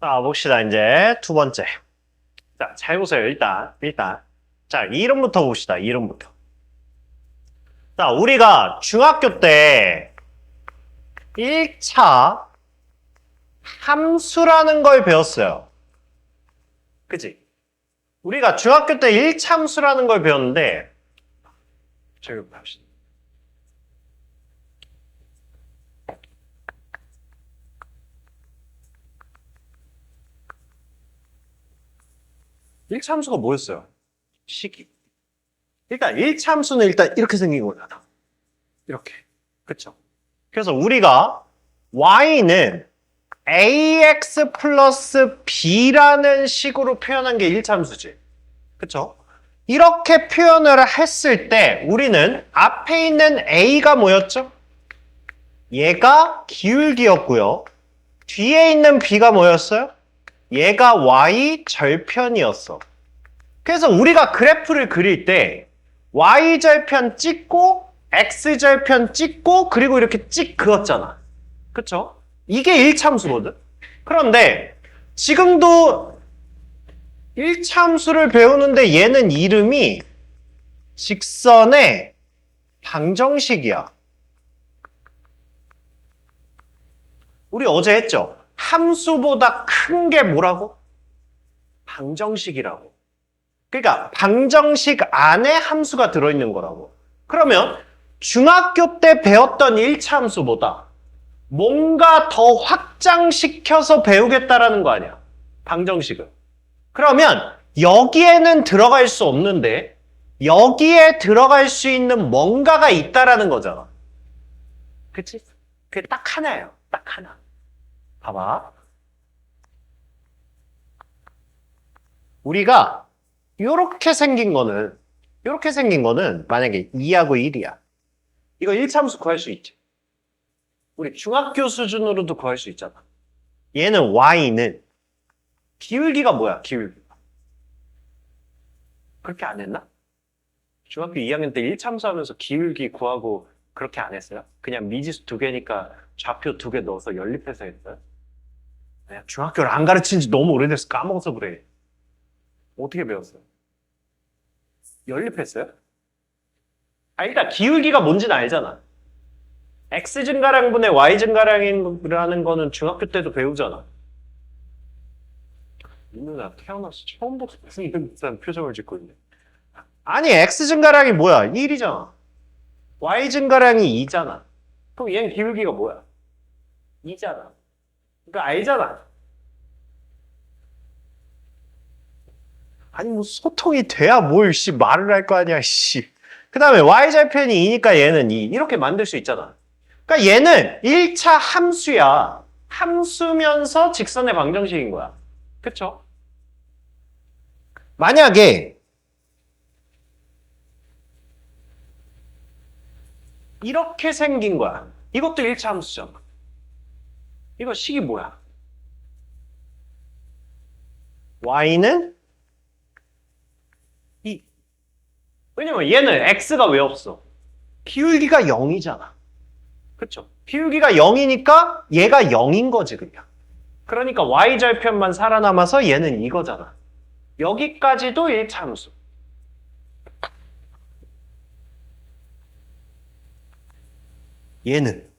자, 봅시다. 이제 두 번째. 자, 잘 보세요. 일단. 자, 이름부터 봅시다. 이름부터. 자, 우리가 중학교 때 1차 함수라는 걸 배웠어요. 그치? 우리가 중학교 때 1차 함수라는 걸 배웠는데, 저기 봅시다. 일차 함수가 뭐였어요? 식이. 일단 1차 함수는 일단 이렇게 생긴 거잖아. 이렇게. 그쵸? 그래서 우리가 y는 ax 플러스 b라는 식으로 표현한 게 1차 함수지. 그쵸? 이렇게 표현을 했을 때 우리는 앞에 있는 a가 뭐였죠? 얘가 기울기였고요. 뒤에 있는 b가 뭐였어요? 얘가 y 절편이었어. 그래서 우리가 그래프를 그릴 때 y 절편 찍고 x 절편 찍고 그리고 이렇게 찍 그었잖아. 그쵸? 이게 1차 함수거든? 그런데 지금도 1차 함수를 배우는데 얘는 이름이 직선의 방정식이야. 우리 어제 했죠? 함수보다 큰 게 뭐라고? 방정식이라고. 그러니까 방정식 안에 함수가 들어있는 거라고. 그러면 중학교 때 배웠던 1차 함수보다 뭔가 더 확장시켜서 배우겠다라는 거 아니야. 방정식을. 그러면 여기에는 들어갈 수 없는데 여기에 들어갈 수 있는 뭔가가 있다라는 거잖아. 그치? 그게 딱 하나예요. 딱 하나. 봐봐. 우리가 이렇게 생긴 거는 만약에 2하고 1이야. 이거 1차 함수 구할 수 있지. 우리 중학교 수준으로도 구할 수 있잖아. 얘는 y는 기울기가 뭐야? 기울기가. 그렇게 안 했나? 중학교 2학년 때 1차 함수 하면서 기울기 구하고 그렇게 안 했어요? 그냥 미지수 2개니까 좌표 2개 넣어서 연립해서 했어요? 그냥 중학교를 안 가르친 지 너무 오래돼서 까먹어서 그래. 어떻게 배웠어요? 연립했어요? 일단 기울기가 뭔지는 알잖아. x 증가량분의 y 증가량이라는 거는 중학교 때도 배우잖아. 이 누나 태어나서 처음 보는 듯한 표정을 짓고 있네. 아니 x 증가량이 뭐야? 1이잖아. y 증가량이 2잖아. 그럼 얘는 기울기가 뭐야? 2잖아. 그러니까 알잖아. 아니 뭐 소통이 돼야 뭘 말을 할 거 아니야 그 다음에 y절편이 2니까 얘는 2 이렇게 만들 수 있잖아. 그러니까 얘는 1차 함수야. 함수면서 직선의 방정식인 거야. 그쵸? 만약에 이렇게 생긴 거야. 이것도 1차 함수잖아. 이거 식이 뭐야? y는 2. 왜냐면 얘는 x가 왜 없어? 기울기가 0이잖아. 그쵸? 기울기가 0이니까 얘가 0인 거지 그냥. 그러니까 y절편만 살아남아서 얘는 이거잖아. 여기까지도 1차 함수. 얘는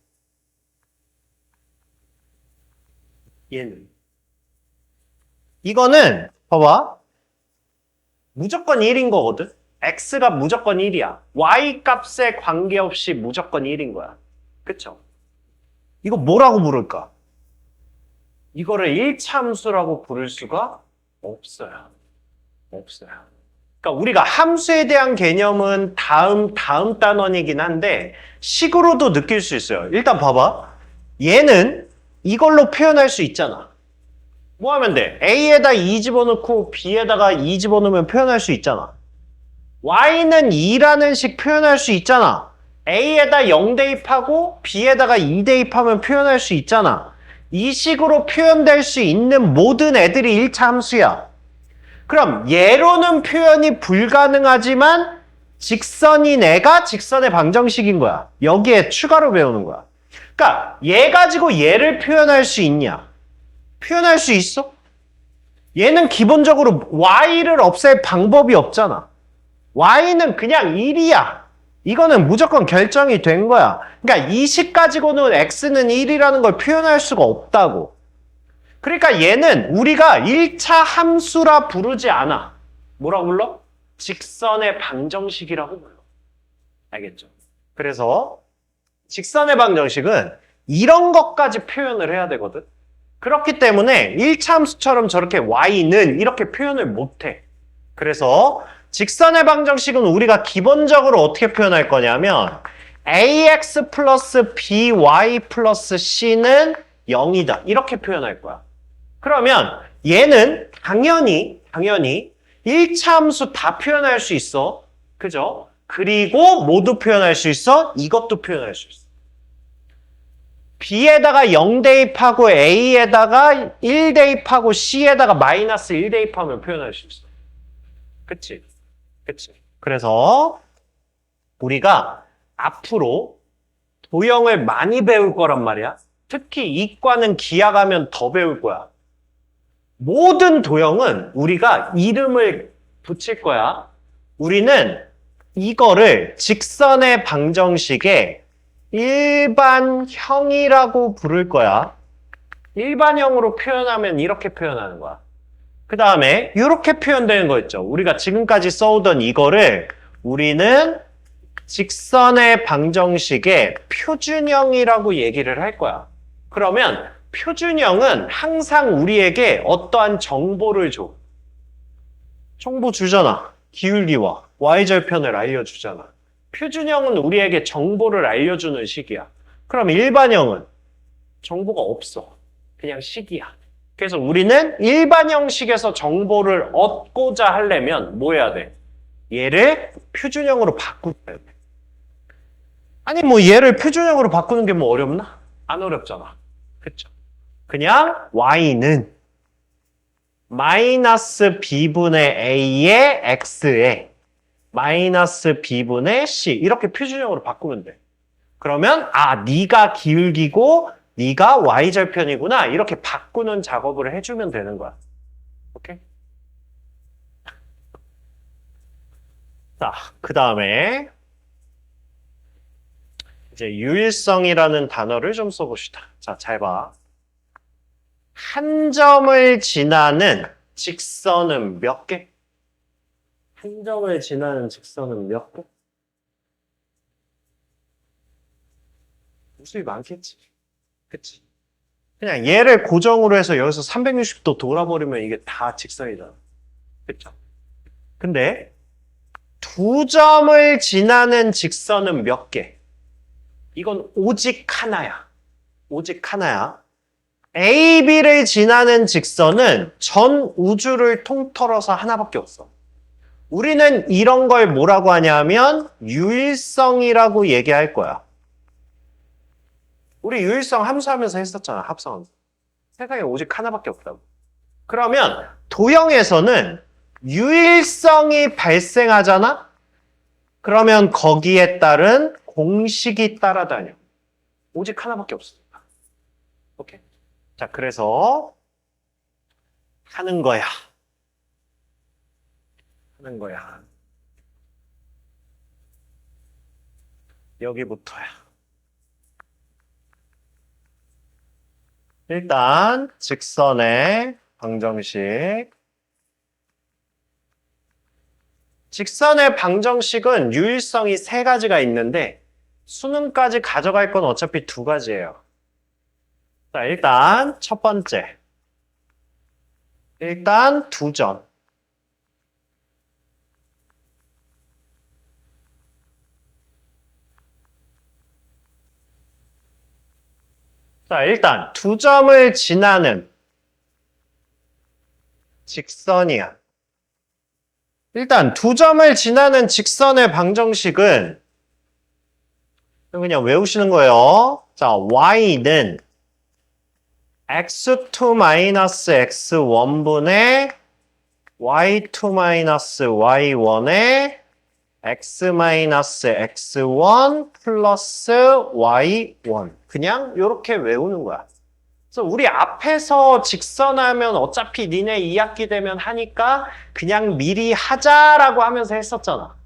이거는 봐봐. 무조건 1인 거거든. x가 무조건 1이야. y 값에 관계없이 무조건 1인 거야. 그쵸? 이거 뭐라고 부를까? 이거를 1차 함수라고 부를 수가 없어요. 그러니까 우리가 함수에 대한 개념은 다음 단원이긴 한데 식으로도 느낄 수 있어요. 일단 봐봐. 얘는 이걸로 표현할 수 있잖아. 뭐 하면 돼? A에다 2 집어넣고 B에다가 2 집어넣으면 표현할 수 있잖아. Y는 2라는 식 표현할 수 있잖아. A에다 0 대입하고 B에다가 2 대입하면 표현할 수 있잖아. 이 식으로 표현될 수 있는 모든 애들이 1차 함수야. 그럼 얘로는 표현이 불가능하지만 직선인 애가 직선의 방정식인 거야. 여기에 추가로 배우는 거야. 그러니까 얘 가지고 얘를 표현할 수 있냐? 표현할 수 있어? 얘는 기본적으로 y를 없앨 방법이 없잖아. y는 그냥 1이야. 이거는 무조건 결정이 된 거야. 그러니까 이 식 가지고는 x는 1이라는 걸 표현할 수가 없다고. 그러니까 얘는 우리가 1차 함수라 부르지 않아. 뭐라고 불러? 직선의 방정식이라고 불러. 알겠죠? 그래서 직선의 방정식은 이런 것까지 표현을 해야 되거든. 그렇기 때문에 1차 함수처럼 저렇게 y는 이렇게 표현을 못해. 그래서 직선의 방정식은 우리가 기본적으로 어떻게 표현할 거냐면 ax 플러스 by 플러스 c는 0이다. 이렇게 표현할 거야. 그러면 얘는 당연히 1차 함수 다 표현할 수 있어. 그죠? 그리고 모두 표현할 수 있어. 이것도 표현할 수 있어. b에다가 0 대입하고 a에다가 1 대입하고 c에다가 마이너스 1 대입하면 표현할 수 있어. 그치? 그래서 우리가 앞으로 도형을 많이 배울 거란 말이야. 특히 이과는 기하가면 더 배울 거야. 모든 도형은 우리가 이름을 붙일 거야. 우리는 이거를 직선의 방정식의 일반형이라고 부를 거야. 일반형으로 표현하면 이렇게 표현하는 거야. 그 다음에 이렇게 표현되는 거 있죠. 우리가 지금까지 써오던 이거를 우리는 직선의 방정식의 표준형이라고 얘기를 할 거야. 그러면 표준형은 항상 우리에게 어떠한 정보를 줘. 정보 주잖아. 기울기와 y절편을 알려주잖아. 표준형은 우리에게 정보를 알려주는 식이야. 그럼 일반형은 정보가 없어. 그냥 식이야. 그래서 우리는 일반형식에서 정보를 얻고자 하려면 뭐 해야 돼? 얘를 표준형으로 바꾸야 돼. 아니 뭐 얘를 표준형으로 바꾸는 게 뭐 어렵나? 안 어렵잖아. 그쵸? 그냥 y는 마이너스 b분의 a의 x에 마이너스 b분의 c 이렇게 표준형으로 바꾸면 돼. 그러면 네가 기울기고 네가 y절편이구나 이렇게 바꾸는 작업을 해주면 되는 거야. 오케이? 자, 그 다음에 이제 유일성이라는 단어를 좀 써봅시다. 자, 잘 봐. 한 점을 지나는 직선은 몇 개? 한 점을 지나는 직선은 몇 개? 무수히 많겠지. 그치? 그냥 얘를 고정으로 해서 여기서 360도 돌아버리면 이게 다 직선이잖아. 그쵸? 근데 두 점을 지나는 직선은 몇 개? 이건 오직 하나야. 오직 하나야. A, B를 지나는 직선은 전 우주를 통틀어서 하나밖에 없어. 우리는 이런 걸 뭐라고 하냐면 유일성이라고 얘기할 거야. 우리 유일성 함수하면서 했었잖아. 합성함수. 세상에 오직 하나밖에 없다고. 그러면 도형에서는 유일성이 발생하잖아? 그러면 거기에 따른 공식이 따라다녀. 오직 하나밖에 없으니까. 오케이? 자, 그래서 하는 거야. 하는 거야. 여기부터야. 일단 직선의 방정식. 직선의 방정식은 유일성이 세 가지가 있는데 수능까지 가져갈 건 어차피 두 가지예요. 자, 일단 첫 번째. 일단 두 점. 자, 일단 두 점을 지나는 직선이야. 일단 두 점을 지나는 직선의 방정식은 그냥 외우시는 거예요. 자, y는 x2-x1분의 y2-y1의 x-x1 플러스 y1. 그냥 이렇게 외우는 거야. 그래서 우리 앞에서 직선하면 어차피 니네 2학기 되면 하니까 그냥 미리 하자라고 하면서 했었잖아.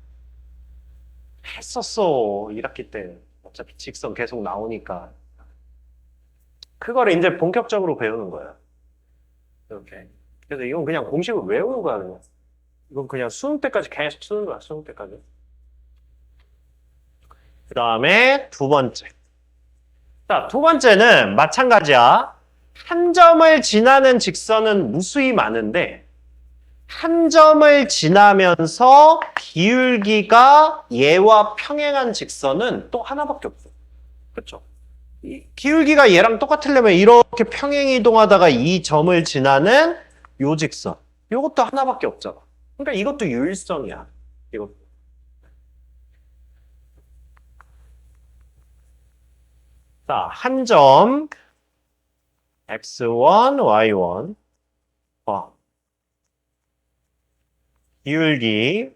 했었어. 1학기 때. 어차피 직선 계속 나오니까. 그걸 이제 본격적으로 배우는 거야. 이렇게. 그래서 이건 그냥 공식을 외우는 거야, 그냥. 이건 그냥 수능 때까지 계속 쓰는 거야, 수능 때까지. 그 다음에 두 번째. 자, 두 번째는 마찬가지야. 한 점을 지나는 직선은 무수히 많은데, 한 점을 지나면서 기울기가 얘와 평행한 직선은 또 하나밖에 없어. 그렇죠? 이 기울기가 얘랑 똑같으려면 이렇게 평행 이동하다가 이 점을 지나는 요 직선. 요것도 하나밖에 없잖아. 그러니까 이것도 유일성이야. 이것도. 자, 한 점 x1, y1 기울기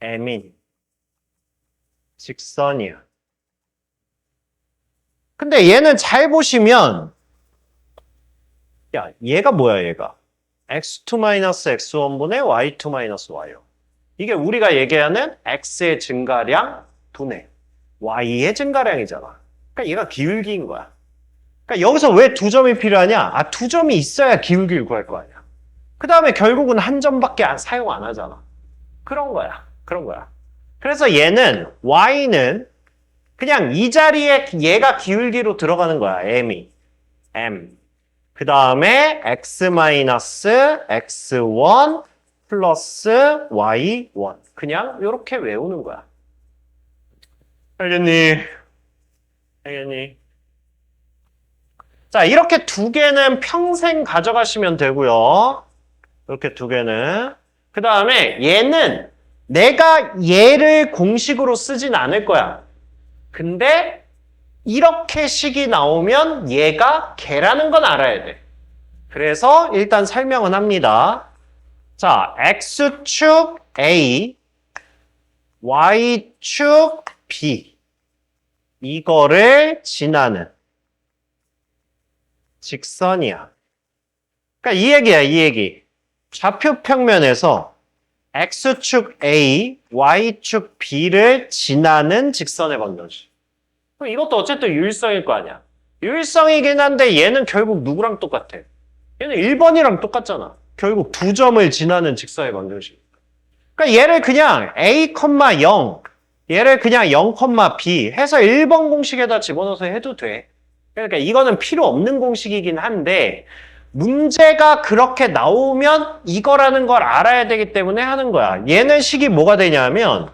m인 직선이야. 근데 얘는 잘 보시면 야, 얘가 뭐야, 얘가? x2-x1분의 y2-y1. 이게 우리가 얘기하는 x의 증가량 분의 y의 증가량이잖아. 그러니까 얘가 기울기인 거야. 그러니까 여기서 왜 두 점이 필요하냐? 아, 두 점이 있어야 기울기를 구할 거 아니야. 그 다음에 결국은 한 점밖에 사용 안 하잖아. 그런 거야. 그런 거야. 그래서 얘는 y는 그냥 이 자리에 얘가 기울기로 들어가는 거야. m이. m. 그 다음에 x-x1 플러스 y1. 그냥 이렇게 외우는 거야. 알겠니? 알겠니? 자, 이렇게 두 개는 평생 가져가시면 되고요. 이렇게 두 개는. 그 다음에 얘는 내가 얘를 공식으로 쓰진 않을 거야. 근데 이렇게 식이 나오면 얘가 걔라는 건 알아야 돼. 그래서 일단 설명은 합니다. 자, x축 A, y축 B 이거를 지나는 직선이야. 그러니까 이 얘기야, 이 얘기. 좌표 평면에서 x축 A, y축 B를 지나는 직선의 방정식. 그럼 이것도 어쨌든 유일성일 거 아니야. 유일성이긴 한데 얘는 결국 누구랑 똑같아? 얘는 1번이랑 똑같잖아. 결국 두 점을 지나는 직선의 방정식. 그러니까 얘를 그냥 A, 0, 얘를 그냥 0, B 해서 1번 공식에다 집어넣어서 해도 돼. 그러니까 이거는 필요 없는 공식이긴 한데 문제가 그렇게 나오면 이거라는 걸 알아야 되기 때문에 하는 거야. 얘는 식이 뭐가 되냐면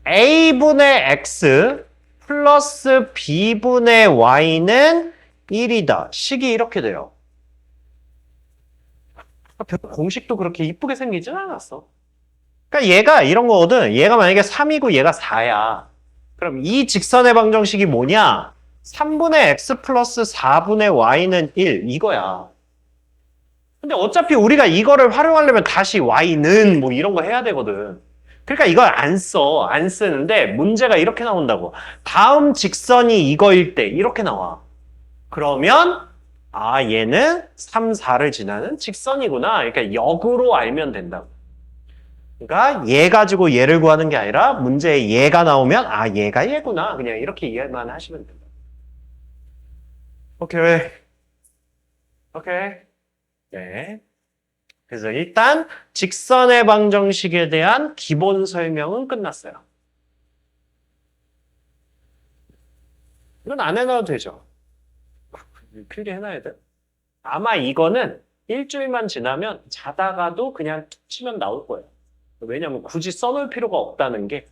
A분의 X 플러스 B분의 Y는 1이다. 식이 이렇게 돼요. 공식도 그렇게 이쁘게 생기진 않았어. 그러니까 얘가 이런 거거든. 얘가 만약에 3이고 얘가 4야. 그럼 이 직선의 방정식이 뭐냐? 3분의 x 플러스 4분의 y는 1 이거야. 근데 어차피 우리가 이거를 활용하려면 다시 y는 뭐 이런 거 해야 되거든. 그러니까 이걸 안 써. 안 쓰는데 문제가 이렇게 나온다고. 다음 직선이 이거일 때 이렇게 나와. 그러면 아 얘는 3, 4를 지나는 직선이구나. 그러니까 역으로 알면 된다고. 그러니까 얘 가지고 얘를 구하는 게 아니라 문제에 얘가 나오면 아 얘가 얘구나. 그냥 이렇게 이해만 하시면 된다. 오케이. 오케이. 네. 그래서 일단 직선의 방정식에 대한 기본 설명은 끝났어요. 이건 안 해놔도 되죠. 필기해놔야 돼. 아마 이거는 일주일만 지나면 자다가도 그냥 툭 치면 나올 거예요. 왜냐면 굳이 써놓을 필요가 없다는 게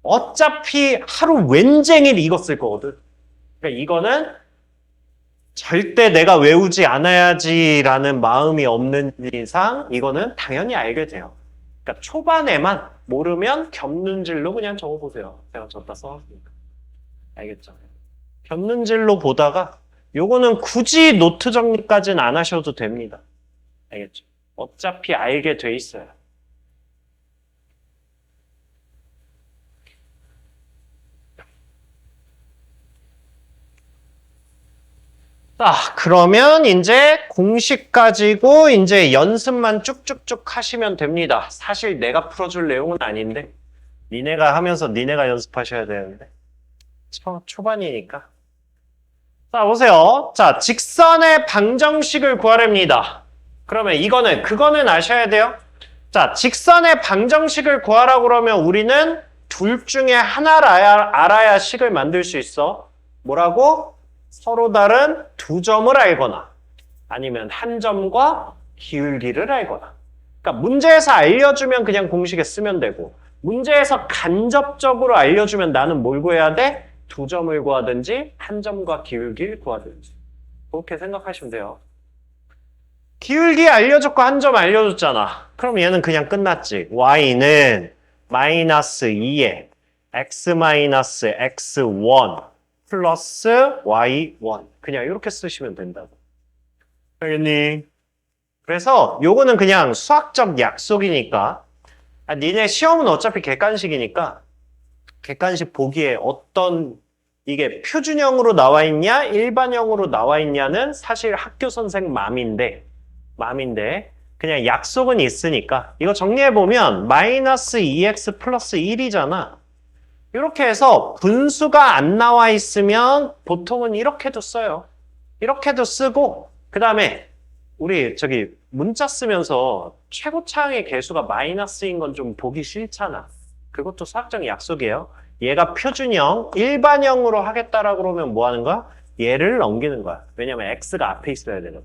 어차피 하루 웬쟁일 이거 쓸 거거든. 그러니까 이거는 절대 내가 외우지 않아야지라는 마음이 없는 이상 이거는 당연히 알게 돼요. 그러니까 초반에만 모르면 겹눈질로 그냥 적어보세요. 제가 졌다 써왔으니까. 알겠죠? 겹눈질로 보다가 요거는 굳이 노트 정리까지는 안 하셔도 됩니다. 알겠죠? 어차피 알게 돼 있어요. 자, 그러면 이제 공식 가지고 이제 연습만 쭉쭉쭉 하시면 됩니다. 사실 내가 풀어줄 내용은 아닌데 니네가 하면서 니네가 연습하셔야 되는데 초반이니까. 자, 보세요. 자, 직선의 방정식을 구하랍니다. 그러면 그거는 아셔야 돼요. 자, 직선의 방정식을 구하라고 그러면 우리는 둘 중에 하나를 알아야 식을 만들 수 있어. 뭐라고? 서로 다른 두 점을 알거나 아니면 한 점과 기울기를 알거나. 그러니까 문제에서 알려주면 그냥 공식에 쓰면 되고 문제에서 간접적으로 알려주면 나는 뭘 구해야 돼? 두 점을 구하든지 한 점과 기울기를 구하든지. 그렇게 생각하시면 돼요. 기울기 알려줬고 한 점 알려줬잖아. 그럼 얘는 그냥 끝났지. y는 마이너스 2에 x 마이너스 x1 플러스 y1. 그냥 이렇게 쓰시면 된다고. 알겠니? 그래서 요거는 그냥 수학적 약속이니까 니네 시험은 어차피 객관식이니까 객관식 보기에 어떤 이게 표준형으로 나와 있냐 일반형으로 나와 있냐는 사실 학교 선생 맘인데 그냥 약속은 있으니까 이거 정리해보면 마이너스 2x 플러스 1이잖아. 이렇게 해서 분수가 안 나와 있으면 보통은 이렇게도 써요. 이렇게도 쓰고 그 다음에 우리 문자 쓰면서 최고차항의 개수가 마이너스인 건 좀 보기 싫잖아. 그것도 수학적 약속이에요. 얘가 표준형, 일반형으로 하겠다라고 그러면 뭐 하는 거야? 얘를 넘기는 거야. 왜냐면 x가 앞에 있어야 되는 거야.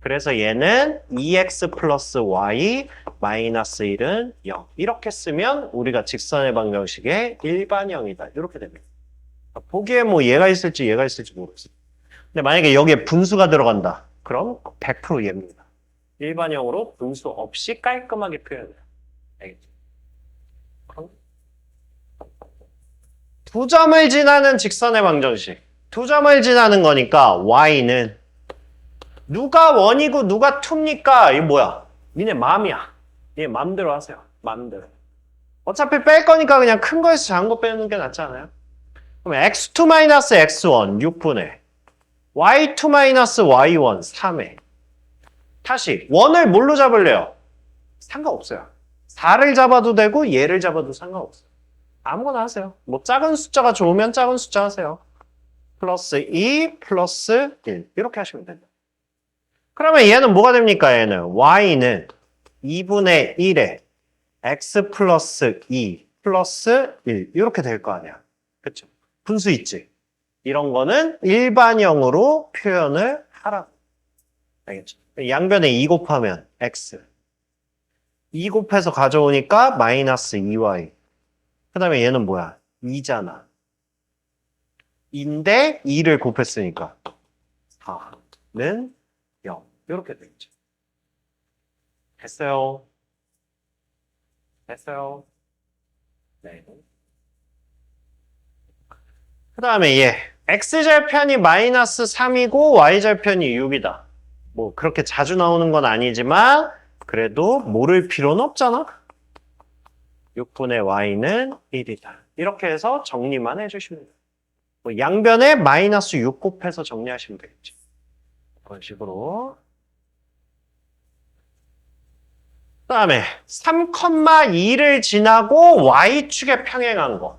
그래서 얘는 2x 플러스 y 마이너스 1은 0. 이렇게 쓰면 우리가 직선의 방정식의 일반형이다. 이렇게 됩니다. 보기에 뭐 얘가 있을지 모르겠어요. 근데 만약에 여기에 분수가 들어간다. 그럼 100% 얘입니다. 일반형으로 분수 없이 깔끔하게 표현해요. 알겠죠? 두 점을 지나는 직선의 방정식. 두 점을 지나는 거니까 y는 누가 원이고 누가 투입니까? 이게 뭐야? 니네 마음이야. 니네 마음대로 하세요. 마음대로. 어차피 뺄 거니까 그냥 큰 거에서 작은 거 빼는 게 낫지 않아요? 그럼 x2-x1 6분의 y2-y1 3회. 다시 원을 뭘로 잡을래요? 상관없어요. 4를 잡아도 되고 얘를 잡아도 상관없어요. 아무거나 하세요. 뭐 작은 숫자가 좋으면 작은 숫자 하세요. 플러스 2 플러스 1 이렇게 하시면 된다. 그러면 얘는 뭐가 됩니까? 얘는 y는 2분의 1에 x 플러스 2 플러스 1 이렇게 될 거 아니야. 그쵸? 분수 있지? 이런 거는 일반형으로 표현을 하라고. 알겠죠? 양변에 2 곱하면 x 2 곱해서 가져오니까 마이너스 2y 그 다음에 얘는 뭐야? 2잖아. 2인데 2를 곱했으니까 4는 0 이렇게 되겠죠. 됐어요. 됐어요. 네. 그 다음에 얘 x절편이 마이너스 3이고 y절편이 6이다. 뭐 그렇게 자주 나오는 건 아니지만 그래도 모를 필요는 없잖아. 6분의 y는 1이다. 이렇게 해서 정리만 해주시면 돼요. 뭐 양변에 마이너스 6 곱해서 정리하시면 되겠죠. 그런 식으로. 그 다음에 3,2를 지나고 y축에 평행한 거.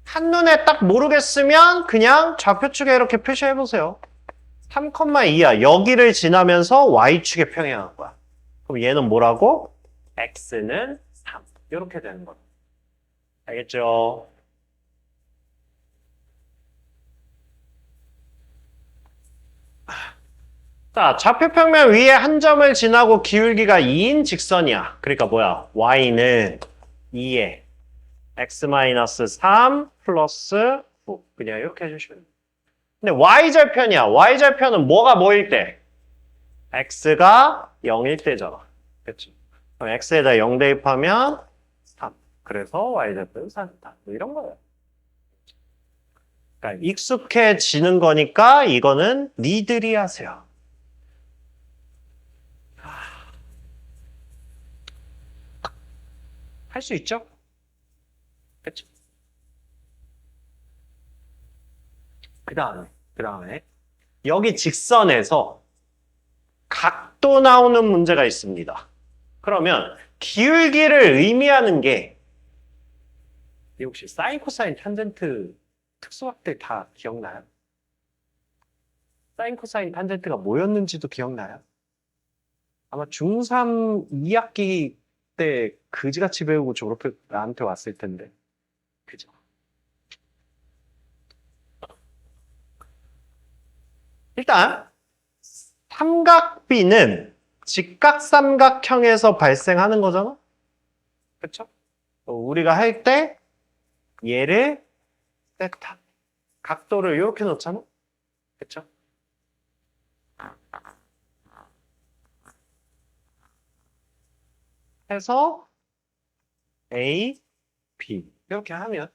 한눈에 딱 모르겠으면 그냥 좌표축에 이렇게 표시해보세요. 3,2야. 여기를 지나면서 y축에 평행한 거야. 그럼 얘는 뭐라고? x는 3. 이렇게 되는 거야. 알겠죠? 자, 좌표평면 위에 한 점을 지나고 기울기가 2인 직선이야. 그러니까 뭐야? y는 2에 x-3 플러스 9. 그냥 이렇게 해주시면 돼요. 근데 y절편이야. y절편은 뭐가 뭐일 때? x가 0일 때잖아. 그치? 그럼 x에다 0 대입하면 3. 그래서 y절편은 3이다. 뭐 이런 거예요. 그러니까 익숙해지는 거니까 이거는 니들이 하세요. 할 수 있죠? 그쵸? 그 다음에 여기 직선에서 각도 나오는 문제가 있습니다. 그러면 기울기를 의미하는 게 혹시 사인, 코사인, 탄젠트 특수학들 다 기억나요? 사인, 코사인, 탄젠트가 뭐였는지도 기억나요? 아마 중3 2학기 때 그지같이 배우고 졸업해 나한테 왔을 텐데. 그죠? 일단 삼각비는 직각삼각형에서 발생하는 거잖아? 그쵸? 우리가 할 때 얘를 세타. 각도를 이렇게 놓잖아? 그쵸? 해서 A, B 이렇게 하면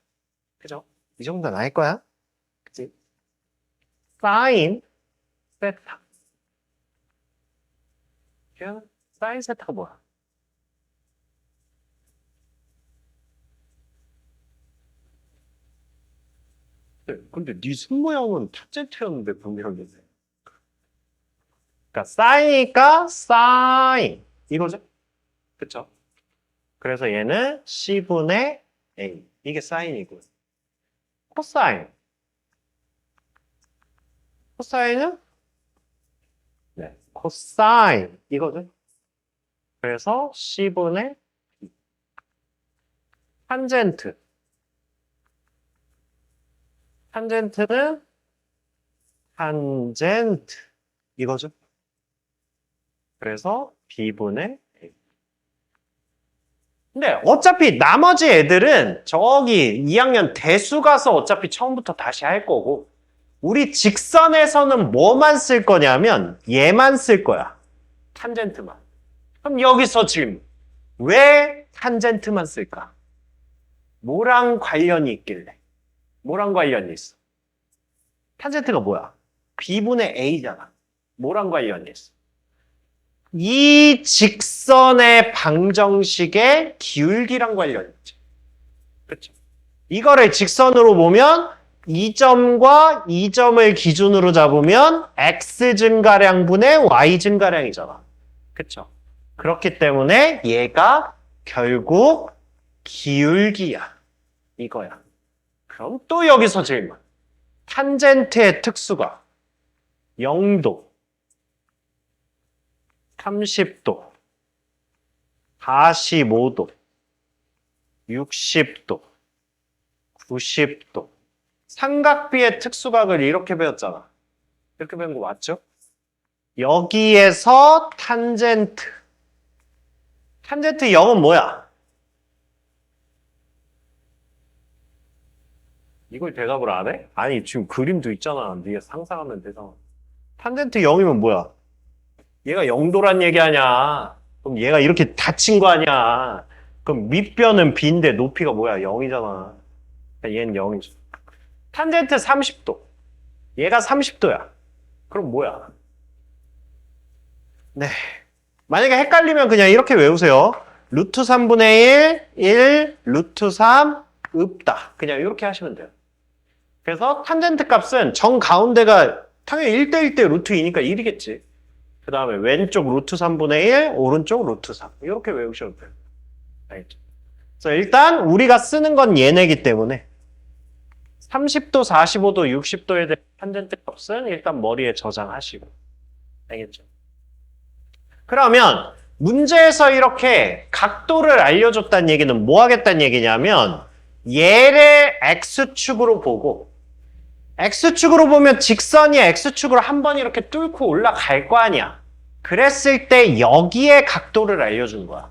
그죠? 이 정도는 알 거야? 그치? 사인 세타. 사인 세타가 뭐야? 근데 네 손모양은 탄젠트였는데 분명히. 그러니까 사인이니까 사인 이거죠? 그쵸? 그래서 얘는 C분의 A 이게 사인이고 코사인 코사인은 네, 코사인 이거죠? 그래서 C분의 B 탄젠트 탄젠트는 탄젠트 이거죠? 그래서 B분의 A. 근데 어차피 나머지 애들은 저기 2학년 대수 가서 어차피 처음부터 다시 할 거고 우리 직선에서는 뭐만 쓸 거냐면 얘만 쓸 거야. 탄젠트만. 그럼 여기서 지금 왜 탄젠트만 쓸까? 뭐랑 관련이 있길래? 뭐랑 관련이 있어? 탄젠트가 뭐야? B분의 A잖아. 뭐랑 관련이 있어? 이 직선의 방정식의 기울기랑 관련이 있지. 그렇죠? 이거를 직선으로 보면 이 점과 이 점을 기준으로 잡으면 x 증가량분의 y 증가량이잖아. 그렇죠? 그렇기 때문에 얘가 결국 기울기야. 이거야. 그럼 또 여기서 질문. 탄젠트의 특수가 0도, 30도, 45도, 60도, 90도. 삼각비의 특수각을 이렇게 배웠잖아. 이렇게 배운 거 맞죠? 여기에서 탄젠트. 탄젠트 0은 뭐야? 이걸 대답을 안 해? 아니 지금 그림도 있잖아. 네가 상상하면 되잖아. 탄젠트 0이면 뭐야? 얘가 0도란 얘기 아니야. 그럼 얘가 이렇게 닫힌 거 아니야. 그럼 밑변은 B인데 높이가 뭐야? 0이잖아. 얘는 0이죠. 탄젠트 30도. 얘가 30도야. 그럼 뭐야? 네. 만약에 헷갈리면 그냥 이렇게 외우세요. 루트 3분의 1, 루트 3, 없다. 그냥 이렇게 하시면 돼요. 그래서 탄젠트 값은 정 가운데가 당연히 1대1대 루트 2니까 1이겠지. 그 다음에 왼쪽 루트 3분의 1, 오른쪽 루트 3. 이렇게 외우셔도 돼요. 알겠죠? 그래서 일단 우리가 쓰는 건 얘네기 때문에 30도, 45도, 60도에 대한 탄젠트 값은 일단 머리에 저장하시고. 알겠죠? 그러면 문제에서 이렇게 각도를 알려줬다는 얘기는 뭐 하겠다는 얘기냐면 얘를 x축으로 보고 x축으로 보면 직선이 x축으로 한 번 이렇게 뚫고 올라갈 거 아니야. 그랬을 때 여기에 각도를 알려준 거야.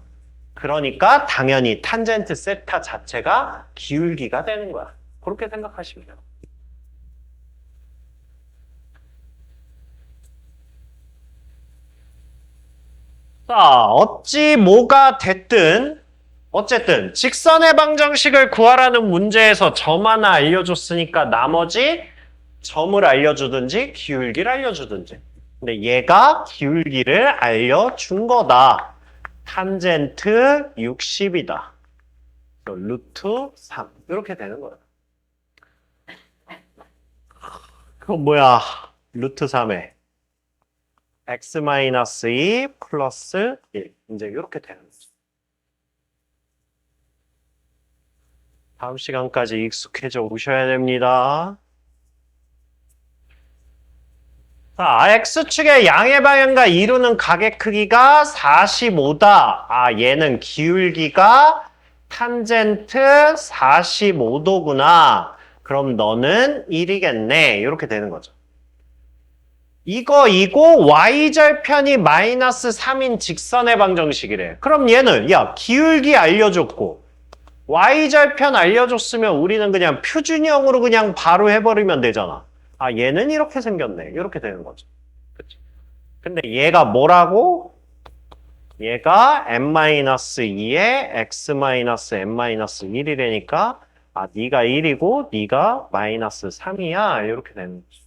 그러니까 당연히 탄젠트 세타 자체가 기울기가 되는 거야. 그렇게 생각하시면 돼요. 자, 어찌 뭐가 됐든 어쨌든 직선의 방정식을 구하라는 문제에서 점 하나 알려줬으니까 나머지 점을 알려주든지 기울기를 알려주든지. 근데 얘가 기울기를 알려준 거다. 탄젠트 60이다. 루트 3 이렇게 되는 거야. 그건 뭐야? 루트 3에 x-2 플러스 1. 이제 이렇게 되는 거죠. 다음 시간까지 익숙해져 오셔야 됩니다. 자, x축의 양의 방향과 이루는 각의 크기가 45다. 아, 얘는 기울기가 탄젠트 45도구나. 그럼 너는 1이겠네. 이렇게 되는 거죠. 이거 y절편이 마이너스 3인 직선의 방정식이래. 그럼 얘는 야 기울기 알려줬고 y절편 알려줬으면 우리는 그냥 표준형으로 그냥 바로 해버리면 되잖아. 아 얘는 이렇게 생겼네. 이렇게 되는 거죠. 그치? 근데 얘가 뭐라고? 얘가 n-2에 x-n-1이라니까 아 네가 1이고 네가 마이너스 3이야. 이렇게 되는 거죠.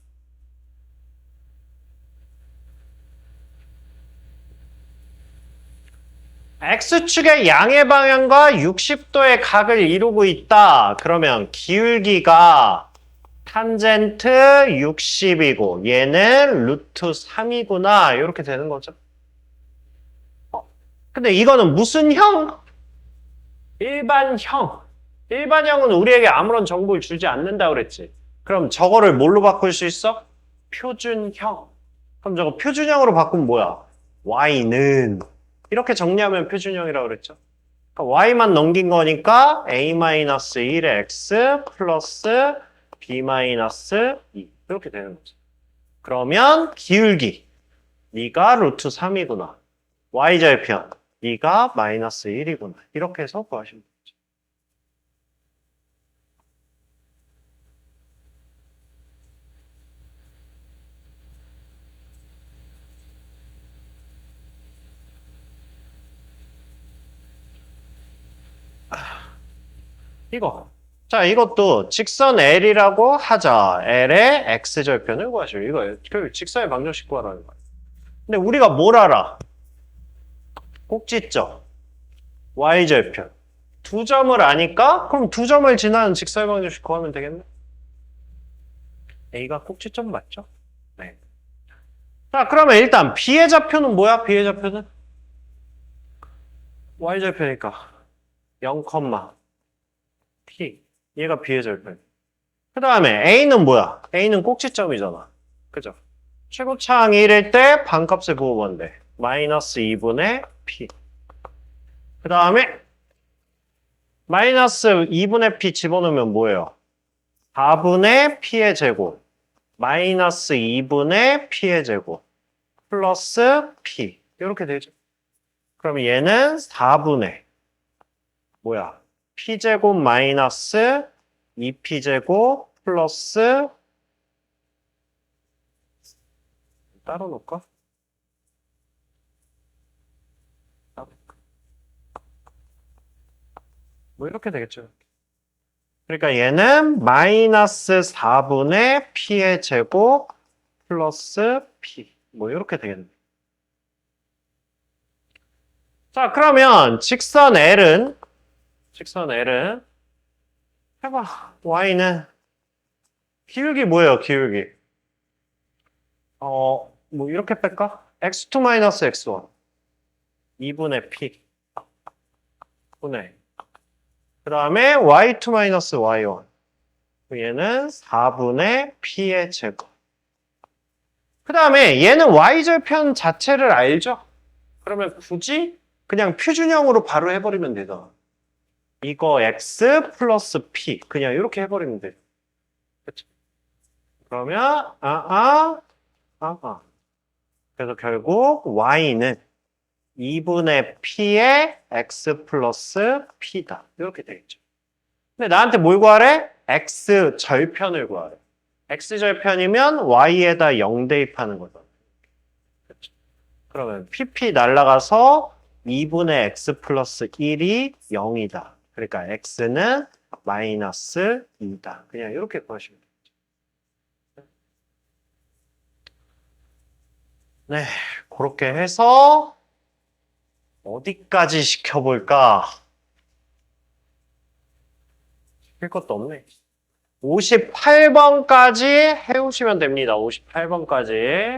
X축의 양의 방향과 60도의 각을 이루고 있다. 그러면 기울기가 탄젠트 60이고 얘는 루트 3이구나. 이렇게 되는 거죠. 근데 이거는 무슨 형? 일반형. 일반형은 우리에게 아무런 정보를 주지 않는다 그랬지. 그럼 저거를 뭘로 바꿀 수 있어? 표준형. 그럼 저거 표준형으로 바꾸면 뭐야? y는 이렇게 정리하면 표준형이라고 그랬죠. 그러니까 y만 넘긴 거니까 a-1의 x 플러스 b-2 이렇게 되는 거죠. 그러면 기울기 네가 루트 3이구나. y절편 네가 마이너스 1이구나. 이렇게 해서 구하시면 되죠. 이거. 자, 이것도 직선 L이라고 하자. L의 X절편을 구하시오. 이거 그 직선의 방정식 구하라는 거야. 근데 우리가 뭘 알아? 꼭지점, Y절편. 두 점을 아니까? 그럼 두 점을 지나는 직선의 방정식 구하면 되겠네? A가 꼭지점 맞죠? 네. 자, 그러면 일단 B의 좌표는 뭐야? B의 좌표는? Y절표니까 0, P. 얘가 B의 절편. 그 다음에 A는 뭐야? A는 꼭지점이잖아. 그죠? 최고차항 1일 때 반값의 부호번데 마이너스 2분의 P. 그 다음에 마이너스 2분의 P 집어넣으면 뭐예요? 4분의 P의 제곱 마이너스 2분의 P의 제곱 플러스 P. 이렇게 되죠. 그럼 얘는 4분의 뭐야? P제곱 마이너스 2P제곱 플러스 따로 놓을까? 뭐 이렇게 되겠죠. 그러니까 얘는 마이너스 4분의 P의 제곱 플러스 P. 뭐 이렇게 되겠네. 자, 그러면 직선 L은 해봐. Y는 기울기 뭐예요? 기울기. 뭐 이렇게 뺄까? x2 마이너스 x1 2분의 P 분의 그 다음에 y2 마이너스 y1 얘는 4분의 P의 제곱 그 다음에 얘는 y절편 자체를 알죠? 그러면 굳이 그냥 표준형으로 바로 해버리면 되잖아. 이거 x 플러스 p 그냥 이렇게 해버리면 돼. 그치? 그러면 그래서 결국 y는 2분의 p의 x 플러스 p다. 이렇게 되겠죠. 근데 나한테 뭘 구하래? x 절편을 구하래. x 절편이면 y에다 0 대입하는 거잖아. 그치? 그러면 pp 날라가서 2분의 x 플러스 1이 0이다. 그러니까 x는 마이너스 2다. 그냥 이렇게 구하시면 되죠. 네, 그렇게 해서 어디까지 시켜볼까? 시킬 것도 없네. 58번까지 해오시면 됩니다. 58번까지.